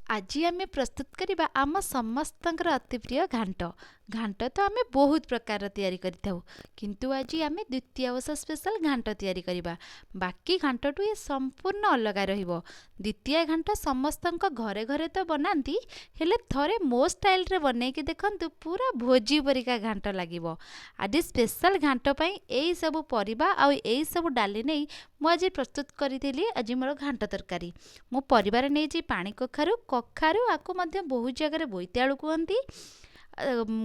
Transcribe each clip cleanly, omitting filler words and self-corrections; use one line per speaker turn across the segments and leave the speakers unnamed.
आज आम प्रस्तुत करवा आम समस्तଙ୍କର अति प्रिय घांट घांट तो आम बहुत प्रकार तैयारी करिथाउ किंतु आज आम द्वितीय वर्ष स्पेशल घांट तैयारी करवा बाकी घांटटू ये संपूर्ण अलग रहिबो। द्वितीय घांट समस्तଙ୍କ घरे घरे तो बनाती हेले थरे मो स्टाइल रे बनै कि देखंतु पूरा भोजी परिका घांट लागिबो। आज स्पेशल घांट पई एई सब परिबा आ एई सब डाली नै मु आज प्रस्तुत करिथिली। आज मोर घांट तरकारी मो परिवार नै जी पानी कखारु कखारु आकु मध्य बहुत जगह बोईतालु कहती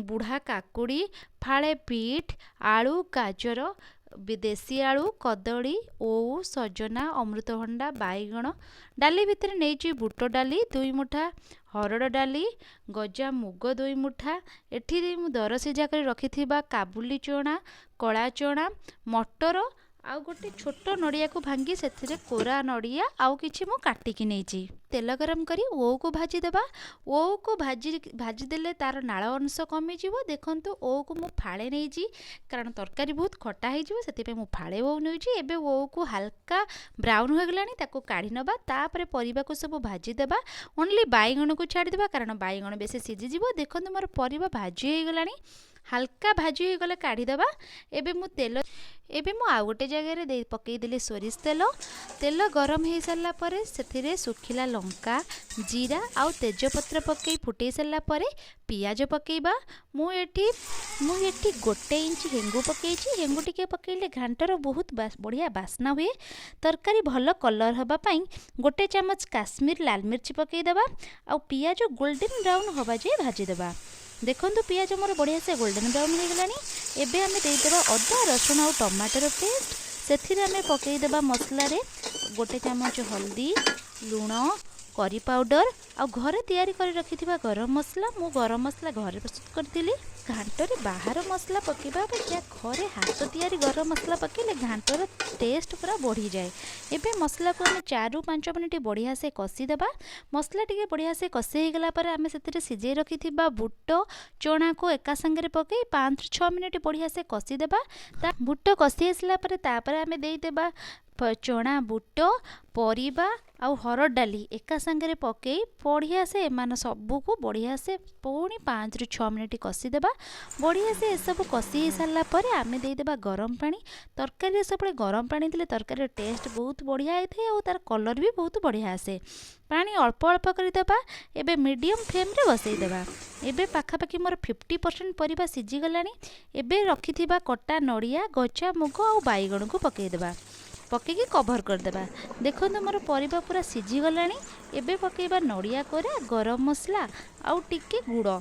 बुढ़ा काकुड़ी फाड़े बीट आलू गाजर देशी आलू कदली ओऊ सजना अमृतभंडा बैगण डाली भितर नहीं बुट डाली 2 मुठा हरड़ डाली गजा मुग 2 मुठा एठी दर सिझा कर रखि काबुली चना कला चना मटर आउ गोटे छोट नड़िया को भांगी से कोरा नड़िया आउ किछि मु काटिकी नहीं तेल गरम करी ओ को भाजी देबा। ओ को भाजी देले तार नाळ अंश कमी जीवो। देखंतु ओ को मु फाळे नहीं जी कारण तरकारी बहुत खटा हो जीवो सेति पे मु फाळे ओ नै जी। एबे ओ को हल्का ब्राउन हो गलानी ताको काढी नबा तापरे परिबा को सब भाजी देबा। ओनली बैगण को छाड़ी देबा कारण बैगण बेसी सिझी जीवो। देखंतु मोर परिबा भाजी हो गलानी हल्का भाजी हो गले काढी देबा। एबे मु तेल एबे मु आ गोटे जगह रे पकई देली सोरिष तेल तेल गरम हो सारा पर से सुखिला लंका जीरा आउ तेजपत्र पकई फुटई सारा पर पियाज पकईबा। मुझे गोटे इंच हेंगु पकई हेंगु टिके पकईले घांटर बहुत बढ़िया बास्ना हुए। तरकारी भल कलर हवापाई गोटे चामच काश्मीर लाल मिर्च पकईदेबा आउ पियाज गोल्डन ब्राउन हवा जाए भाजीदेबा। देखो पियाज मोर बढ़िया से गोल्डन ब्राउन हो गलानी। एबे आमे देदेबा अदा रसुण और टमाटर पेस्ट से आमे पकईदेबा मसला रे गोटे चामच हल्दी लुण करी पाउडर आ घरे तैयारी कर रखिथिबा गरम मसला। मु गरम मसला घरे प्रस्तुत करथिली। घांटरे बाहर मसला पकेबा अपेक्षा घरे हाथ तैयारी गरम मसला पकेले घांटर टेस्ट पूरा बढ़ी जाए। एबे मसला को आमे 4 ରୁ 5 मिनिट बढ़िया से कसी देबा। मसला टिके बढ़िया से कसी गला पर आमे सेतिरे सिझे रखिथिबा बुट चना को एका संगे पकई 5 ରୁ 6 मिनिट बढ़िया से कसी देबा। बुट कसी आसला पर तापर आमे देई देबा चना बुट परिबा आउ हरड़ डाली एका संगे पकई बढ़िया से एमान सबू को बढ़िया से पुणी 5 ରୁ 6 मिनिट कसी देबा। बढ़िया से ये सब कसी सारा पर आमे दे देबा गरम पानी। तरकारी सब गरम पानी देले तरकारी टेस्ट बहुत बढ़िया होता है और तार कलर भी बहुत बढ़िया आसे। पानी अल्प अल्प कर देबा। एबे मीडियम फ्लेम रे बसई देबा। एबे पाखापाखि मोर 50% परिबा सिझी गलानी। एबे रखिथिबा कटा नड़िया गजा मुग और बैगण को पकई देबा पकईकी कभर करदेबा। देखो मोर परिबा पूरा सिझी गलानी। एबे पकईबा नड़िया कोरा गरम मसला आउ टिके गुड़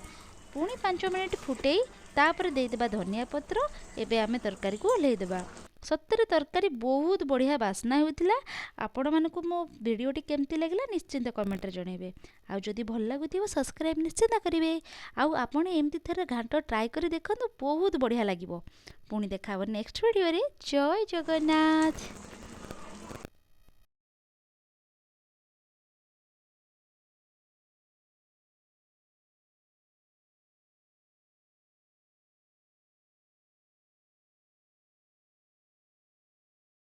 पुणी 5 मिनिट फुटई तापर देदेबा धनिया पत्र। एबे आमे तरकारी को ओल्हेई देबा। सत्तरे तरकारी बहुत बढ़िया बास्ना होइतिला। आपण मानकु मो वीडियोटी केमती लागला निश्चिंत कमेंट रे जणेबे। आ जदी भल लागुथिबो सब्सक्राइब निश्चिंत करिवे। आ आपण एमती थरे घांट ट्राई करी देखंतु बहुत बढ़िया लागिबो। पुणी देखाबो नेक्स्ट वीडियो रे। जय जगन्नाथ।